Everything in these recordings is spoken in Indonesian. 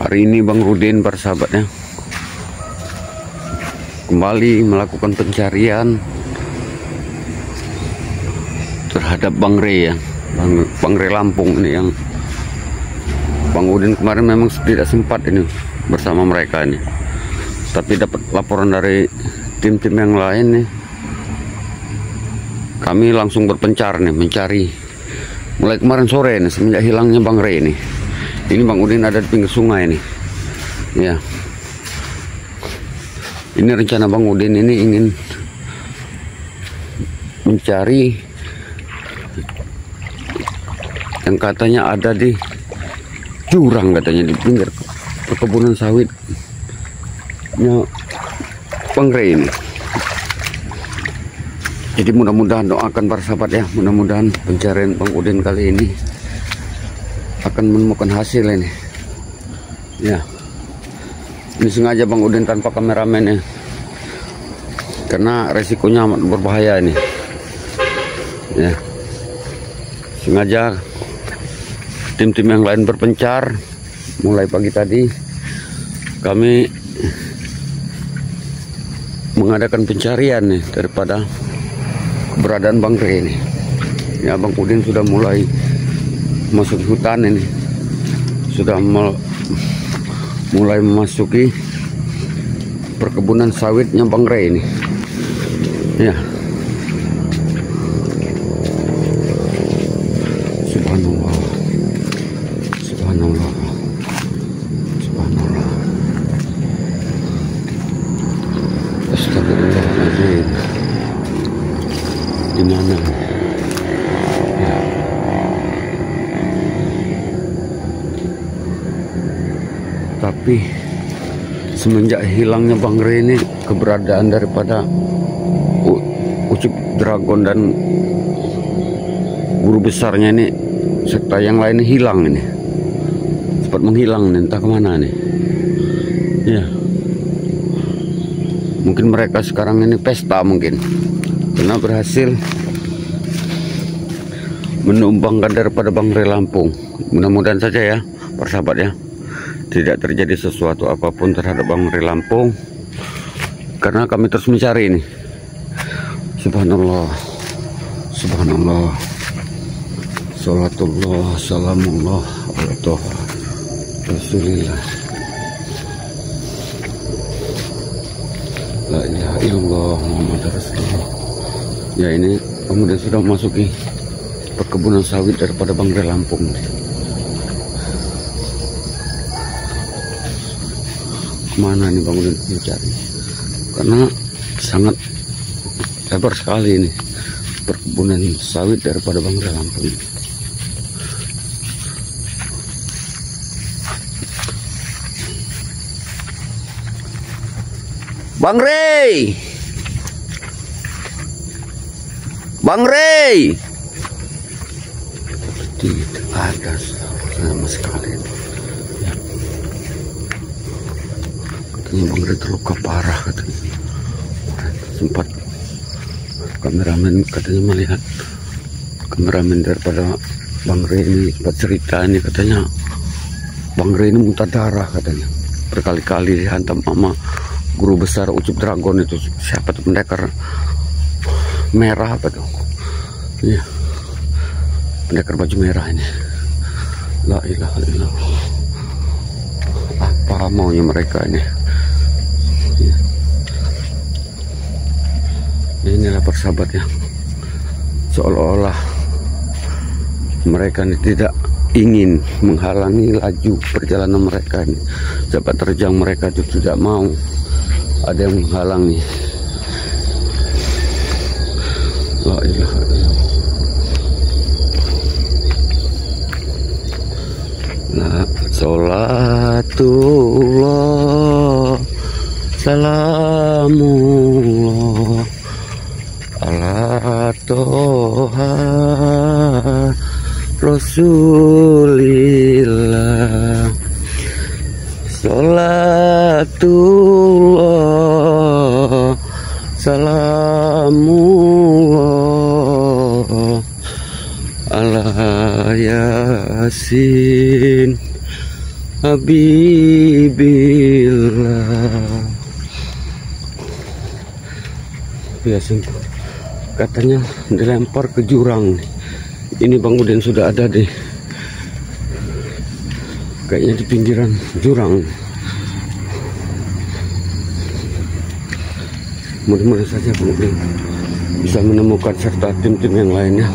Hari ini Bang Rudin persahabatnya kembali melakukan pencarian terhadap Bang Re ya, Bang Re Lampung ini yang Bang Udin kemarin memang tidak sempat ini bersama mereka ini, tapi dapat laporan dari tim-tim yang lain nih. Kami langsung berpencar nih mencari mulai kemarin sore nih semenjak hilangnya Bang Re ini. Ini Bang Udin ada di pinggir sungai nih. Ya. Ini rencana Bang Udin ini ingin mencari yang katanya ada di jurang, katanya di pinggir perkebunan sawitnya Bang Re ini. Jadi mudah-mudahan doakan para sahabat ya, mudah-mudahan pencarian Bang Udin kali ini akan menemukan hasil ini. Ya, ini sengaja Bang Udin tanpa kameramen ya, karena resikonya amat berbahaya ini. Ya, sengaja tim-tim yang lain berpencar mulai pagi tadi. Kami mengadakan pencarian nih daripada keberadaan Bang Re ini. Ya, Bang Udin sudah mulai masuk hutan ini, sudah mulai memasuki perkebunan sawitnya Bang Re ini. Ya, subhanallah, subhanallah, subhanallah, astagfirullahaladzim. Di mana? Ya. Tapi semenjak hilangnya Bang Re ini, keberadaan daripada Ucup Dragon dan guru besarnya ini serta yang lain hilang ini, cepat menghilang nih, entah kemana nih. Ya, mungkin mereka sekarang ini pesta mungkin, karena berhasil menumbangkan daripada Bang Re Lampung. Mudah-mudahan saja ya persahabat ya, tidak terjadi sesuatu apapun terhadap Bang Re Lampung, karena kami terus mencari ini. Subhanallah, subhanallah, salatullah, salamullah ala toha rasulillah, la ilaha illallah Muhammad Rasulullah. Ya, ini kemudian sudah memasuki perkebunan sawit daripada Bang Re Lampung. Mana nih Bang Udin mencari, karena sangat lebar sekali ini perkebunan sawit daripada Bang Re Lampung. Bang Re, Bang Re, tidak ada sama sekali. Ya. Katanya Bang Re terluka parah katanya. Sempat kameramen katanya melihat, kameramen daripada Bang Re ini sempat cerita ini, katanya Bang Re ini muntah darah katanya, berkali-kali dihantam sama guru besar Ucup Dragon itu, siapa tuh, pendekar merah apa tuh. Iya, pendekar baju merah ini. La ilaha illallah, apa maunya mereka ini. Ya. Inilah persahabat ya, seolah-olah mereka ini tidak ingin menghalangi laju perjalanan mereka ini. Sahabat terjang mereka itu tidak mau ada yang menghalangi. La ilaha illallah, la sholatullah salamullah ala toha rasulillah, sholatullah salamullah ala yasin Habibillah. Biasanya katanya dilempar ke jurang. Ini Bang Udin sudah ada di kayaknya di pinggiran jurang. Mudah-mudahan saja Bang Udin bisa menemukan serta tim-tim yang lainnya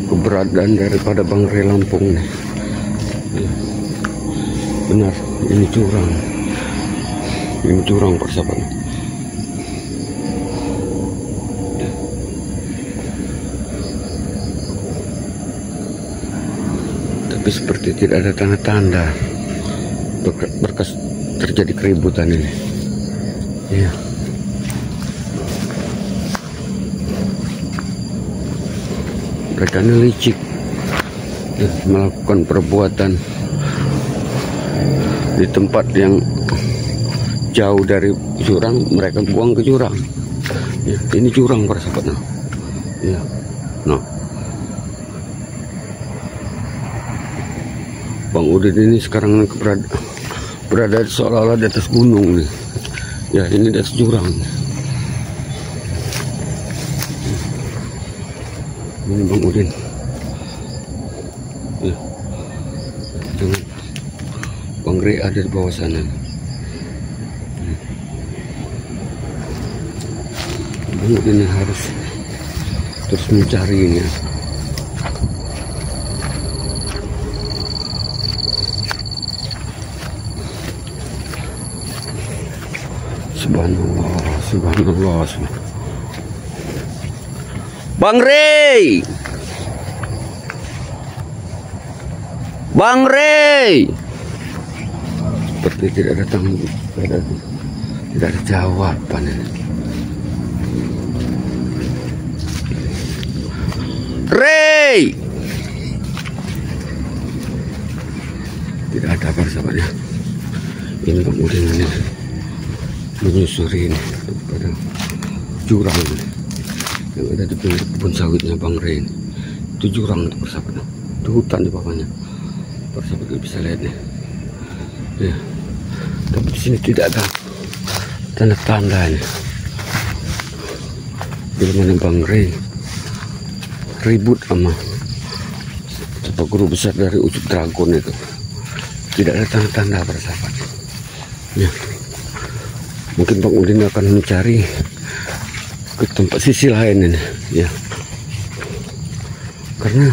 keberadaan daripada Bang Ray Lampung nih. Benar, ini jurang. Ini jurang persahabat. Tapi seperti tidak ada tanda-tanda berkas terjadi keributan ini. Ya. Mereka ini licik melakukan perbuatan di tempat yang jauh dari jurang, mereka buang ke jurang. Ya, ini jurang para sahabat. Ya, no. Bang Udin ini sekarang berada seolah-olah di atas gunung nih. Ya, ini di atas jurang. Ini Bang Udin. Ya. Jangan. Bang Ray ada di bawah sana. Bang Udin harus terus mencari ini. Subhanallah, subhanallah. Bang Ray, Bang Ray. Seperti tidak ada jawaban ini. Ray, tidak ada sahabatnya. Ini kemudian ini menyusuri ini pada jurang ini yang ada di pinggir kebun sawitnya Bang Ray ini. Itu jurang itu persahabat. Itu hutan di bawahnya. Persahabat bisa lihat nih. Ya. Tapi di sini tidak ada tanda-tanda ini. Bila mana Bang Ray ribut sama guru besar dari Ucup Dragon itu, tidak ada tanda-tanda persahabat. Ya. Mungkin Bang Udin akan mencari ke tempat sisi lain ini, ya. Karena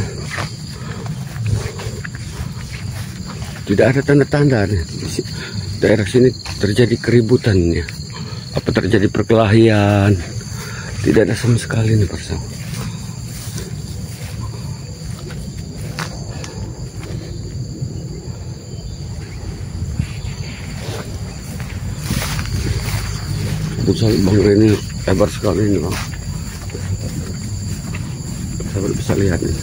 tidak ada tanda-tanda nih. Daerah sini terjadi keributan ya. Apa terjadi perkelahian? Tidak ada sama sekali nih persahabat. Pusat Bang Ray ini lebar sekali ini Bang. Sahabat bisa lihat nih.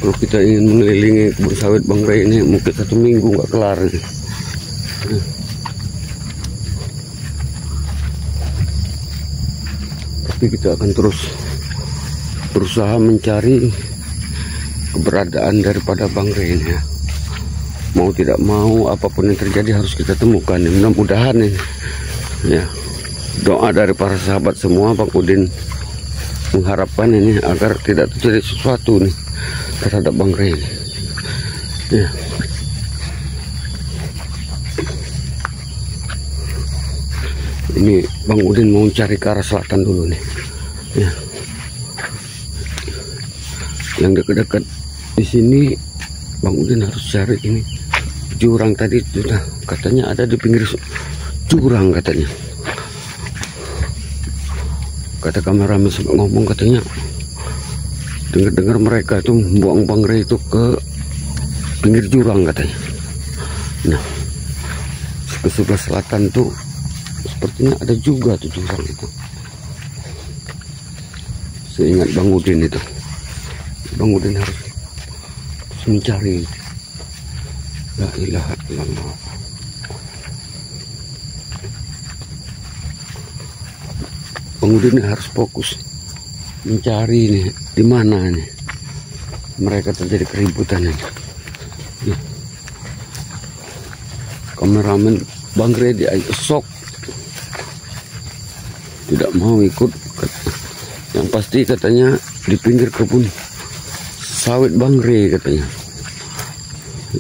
Kalau kita ingin mengelilingi kebun sawit Bang Ray ini mungkin 1 minggu nggak kelar nih. Tapi kita akan terus berusaha mencari keberadaan daripada Bang Ray ini ya. Mau tidak mau apapun yang terjadi harus kita temukan. Mudah-mudahan ini ya, doa dari para sahabat semua Bang Udin mengharapkan ini agar tidak terjadi sesuatu nih terhadap Bang Ray ini. Ya. Ini Bang Udin mau cari ke arah selatan dulu nih. Ya. Yang dekat-dekat di sini Bang Udin harus cari ini jurang tadi sudah katanya ada di pinggir jurang katanya. Kata kameramen sempat ngomong katanya dengar-dengar mereka itu buang Bang Ray itu ke pinggir jurang katanya. Nah, ke sebelah selatan tuh sepertinya ada juga tuh jurang itu. Seingat Bang Udin itu. Bang Udin harus mencari. La ilaha illallah. Bang Udin harus fokus mencari nih di mana nih mereka terjadi keributan ini. Kameramen Bang Redi sok tidak mau ikut. Yang pasti katanya di pinggir kebun sawit Bang Re katanya.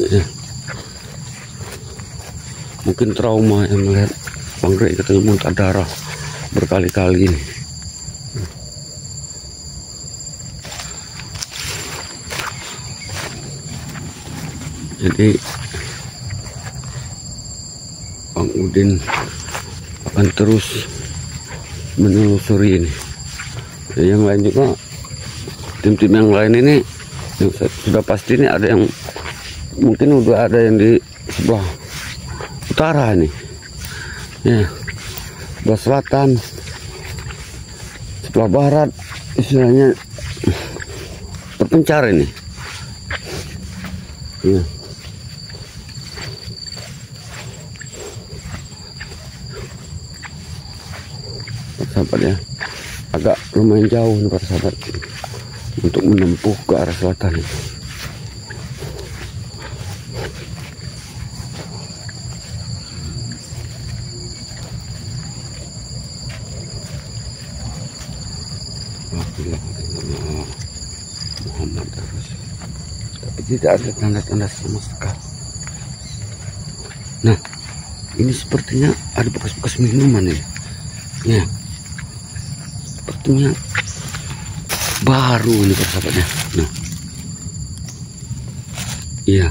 Ya. Mungkin trauma yang melihat Bang Re katanya muntah darah berkali-kali ini. Jadi Bang Udin akan terus menelusuri ini. Yang lain juga, tim-tim yang lain ini yang sudah pasti ini ada yang mungkin udah ada yang di sebelah utara nih, ya, sebelah selatan, sebelah barat, istilahnya berpencar ini. Ya. Sahabat ya, agak lumayan jauh nih para sahabat untuk menempuh ke arah selatan. Muhammad Rasul, tapi tidak ada tanda-tanda sama sekali. Nah, ini sepertinya ada bekas-bekas minuman ini. Ya, sepertinya baru ini persahabatnya. Nah, iya,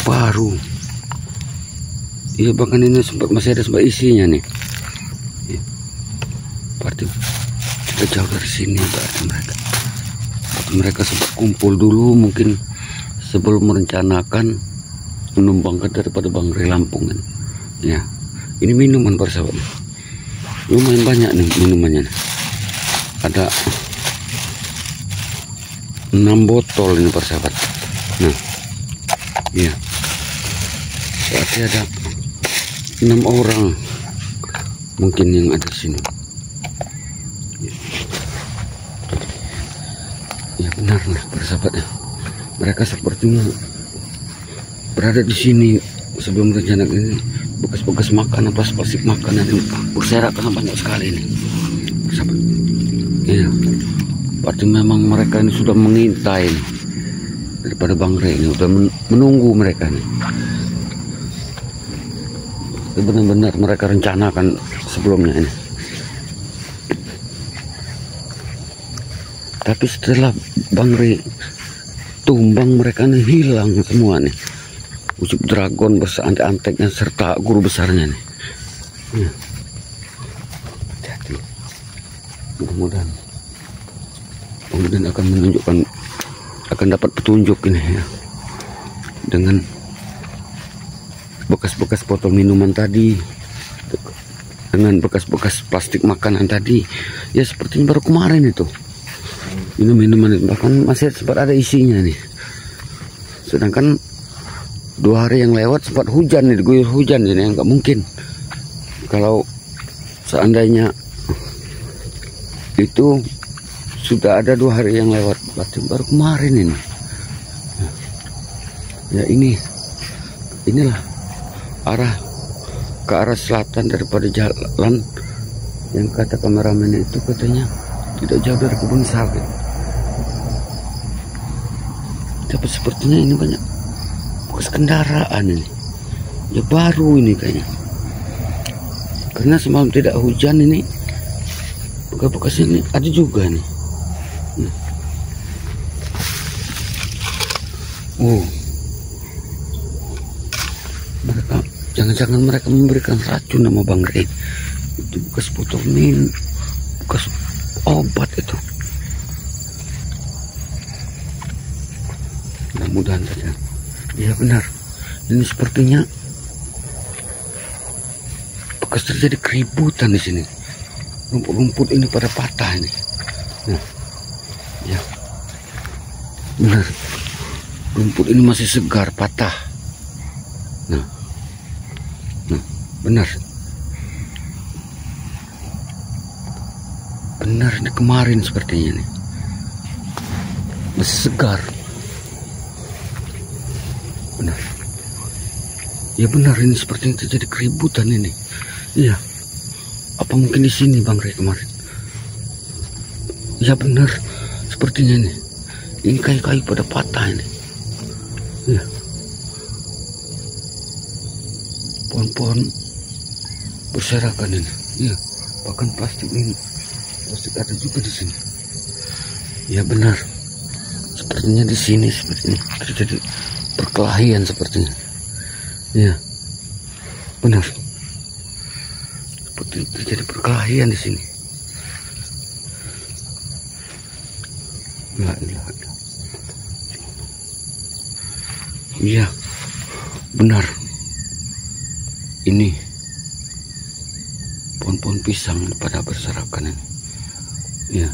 baru. Iya, bahkan ini masih ada sempat isinya nih. Ya. Berarti kita jauh dari sini berarti mereka sempat kumpul dulu mungkin sebelum merencanakan menumbangkan daripada Bang Re Lampung kan. Ya, ini minuman persahabatnya. Lumayan banyak nih minumannya. Ada 6 botol ini persahabat. Nah, iya, berarti ada 6 orang mungkin yang ada di sini. Ya benar lah persahabat ya. Mereka sepertinya berada di sini sebelum rencana ini. Bekas-bekas makanan, plastik makanan ini berserakan banyak sekali ini. Persahabat. Iya. Berarti memang mereka ini sudah mengintai daripada Bang Re ini, sudah menunggu mereka ini. Benar-benar mereka rencanakan sebelumnya ini. Tapi setelah Bang Re tumbang, mereka ini hilang semua nih. Ucup dragon bersama antek-anteknya serta guru besarnya nih. Hati-hati. Mudah-mudahan Bang Udin akan menunjukkan, akan dapat petunjuk ini ya, dengan bekas-bekas botol minuman tadi, dengan bekas-bekas plastik makanan tadi. Ya sepertinya baru kemarin itu minuman itu, bahkan masih sempat ada isinya nih. Sedangkan 2 hari yang lewat sempat hujan nih, diguyur hujan ini, yang nggak mungkin kalau seandainya itu sudah ada 2 hari yang lewat, berarti baru kemarin ini. Ya inilah ke arah selatan daripada jalan yang kata kameramen itu katanya tidak jauh dari kebun sawit. Tapi sepertinya ini banyak bekas kendaraan ini. Ya baru ini kayaknya. Karena semalam tidak hujan ini. Bekas-bekas ini ada juga nih. Oh. Mereka jangan-jangan mereka memberikan racun sama Bang Re. Itu bekas botol minum, bekas obat itu. Mudah-mudahan saja. Ya benar, ini sepertinya bekas terjadi keributan di sini. Rumput-rumput ini pada patah ini. Nah, ya benar, rumput ini masih segar, patah. Nah, benar. benar ini kemarin sepertinya nih. Masih segar. Benar. Ya benar, ini sepertinya terjadi keributan ini. Iya. Apa mungkin di sini Bang Rey kemarin? Ya benar, sepertinya ini. Ini kayu-kayu pada patah ini. Iya. Pohon-pohon berserakan ini. Iya. Bahkan plastik ini. Plastik ada juga di sini. Ya benar. Sepertinya di sini seperti ini terjadi perkelahian sepertinya. Ya, benar. Seperti terjadi perkelahian di sini. La ilaha illallah. Iya, benar. Ini pohon-pohon pisang pada berserakan ini. Ya.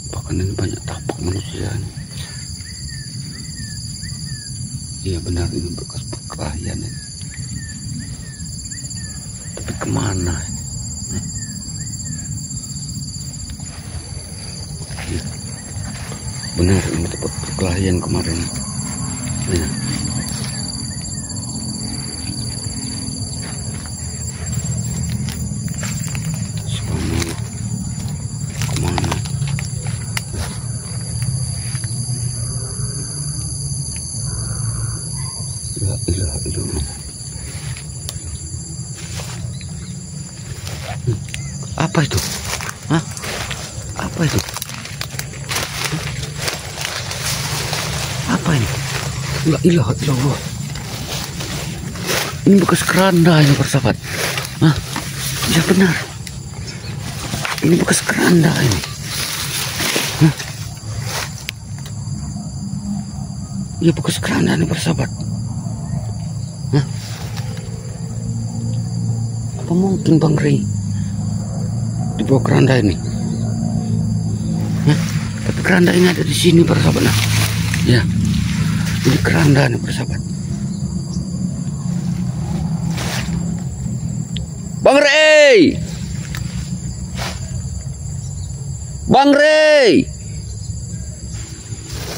Bahkan ini banyak tapak manusia ini. Iya benar, ini bekas perkelahian ini. Tapi kemana ini? Ya. Benar, ini tempat perkelahian kemarin. Ya. Apa itu? Hah? Apa itu? Apa ini? La ilaha illallah. Ini bekas keranda ini persahabat. Hah? Ya benar. Ini bekas keranda ini. Hah? Ya bekas keranda ini persahabat. Hah? Apa mungkin Bang Rey di bawah keranda ini? Hah? Tapi keranda ini ada di sini persahabat. Nah. Ya, ini keranda nih persahabat. Bang Rey, Bang Rey.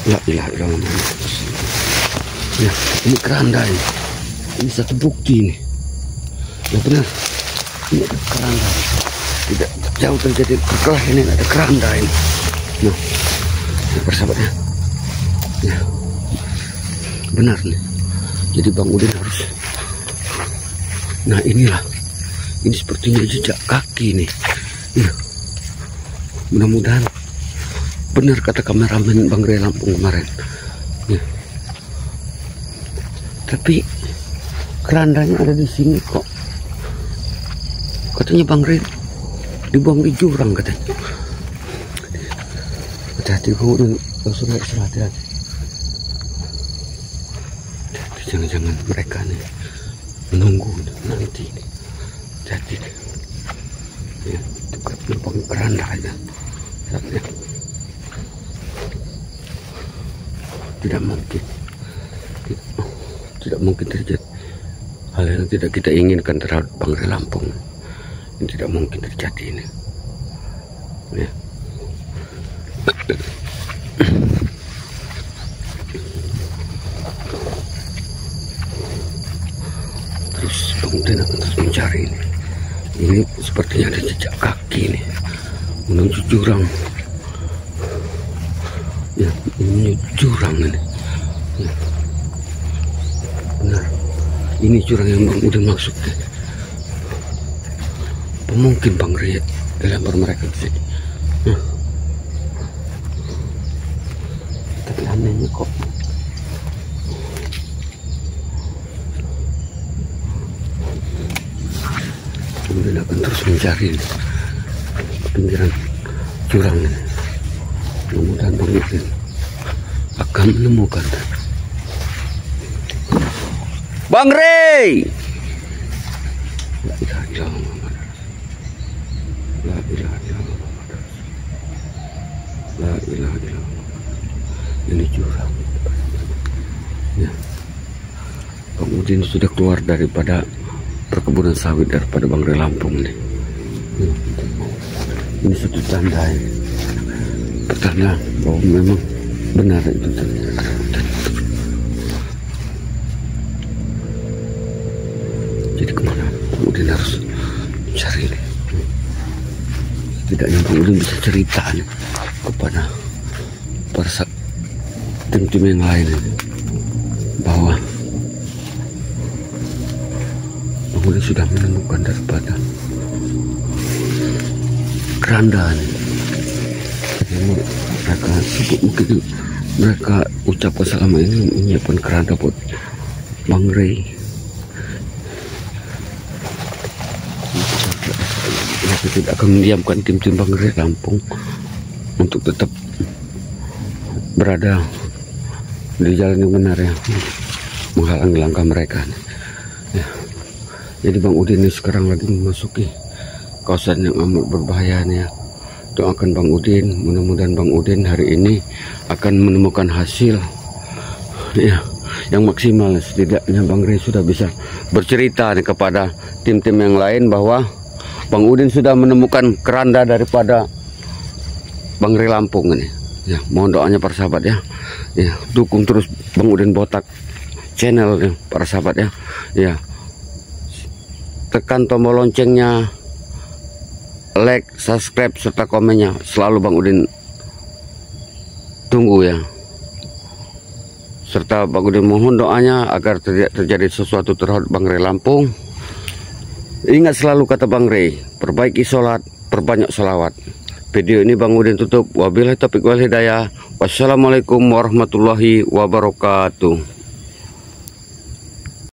La ilaha illallah. Ya, ini keranda ini. Ini satu bukti ini. Ya benar. Ini ada keranda. Tidak jauh terjadi perkelahian ini, ada keranda ini. Nah, ya persahabatnya. Ya, benar nih. Jadi Bang Udin harus. Nah inilah. Ini sepertinya jejak kaki nih. Ya. Mudah-mudahan benar kata kameramen Bang Rey Lampung kemarin. Ya. Tapi kerandanya ada di sini kok. Katanya Bang Rey dibuang di jurang katanya. Hati-hati Bang Udin, sudah hati-hati. Jangan-jangan mereka nih menunggu nanti nih. Jadi ya, dekat menumpang keranda aja. Ya. Tidak mungkin, tidak mungkin terjadi hal yang tidak kita inginkan terhadap Bang Rey Lampung. Ini tidak mungkin terjadi ini. Ya. Terus kemudian akan terus mencari ini. Ini sepertinya ada jejak kaki nih menuju jurang. Ya, ini jurang ini. Ya. Benar. Ini jurang yang Bang Udin masuk. Mungkin Bang Rey dilempar mereka ke sini. Nah. Tapi anehnya kok kemudian akan terus mencari pinggiran jurang ini. Mudah-mudahan Bang Udin akan menemukan Bang Rey. La ilaha illallah. La ilaha illallah. La ilaha illallah. Ini jurang. Ya. Bang Udin sudah keluar daripada perkebunan sawit daripada Bang Rey Lampung nih. Ini satu tanda ini, pertanda bahwa memang benar itu. Jadi kemana Bang Udin harus cari ini? Setidaknya Bang Udin bisa cerita nih kepada para tim-tim yang lain ini, bahwa Bang Udin sudah menemukan daripada keranda nih. Mereka sebut, mungkin mereka ucapkan selama ini menyiapkan keranda buat Bang Ray. Mereka tidak akan mendiamkan tim-tim Bang Ray Lampung untuk tetap berada di jalan yang benar ya, menghalangi langkah mereka ya. Jadi Bang Udin ini sekarang lagi memasuki kawasan yang amat berbahaya nih ya. Doakan Bang Udin, mudah-mudahan Bang Udin hari ini akan menemukan hasil ya yang maksimal. Setidaknya Bang Ray sudah bisa bercerita nih kepada tim-tim yang lain bahwa Bang Udin sudah menemukan keranda daripada Bang Ray Lampung ini ya. Mohon doanya para sahabat ya. Ya, dukung terus Bang Udin Botak channel ya, para sahabat ya. Ya, tekan tombol loncengnya, like, subscribe, serta komennya. Selalu Bang Udin tunggu ya. Serta Bang Udin mohon doanya agar tidak terjadi sesuatu terhadap Bang Ray Lampung. Ingat selalu kata Bang Ray, perbaiki sholat, perbanyak sholawat. Video ini Bang Udin tutup. Wabillahi taufiq wal hidayah. Wassalamualaikum warahmatullahi wabarakatuh.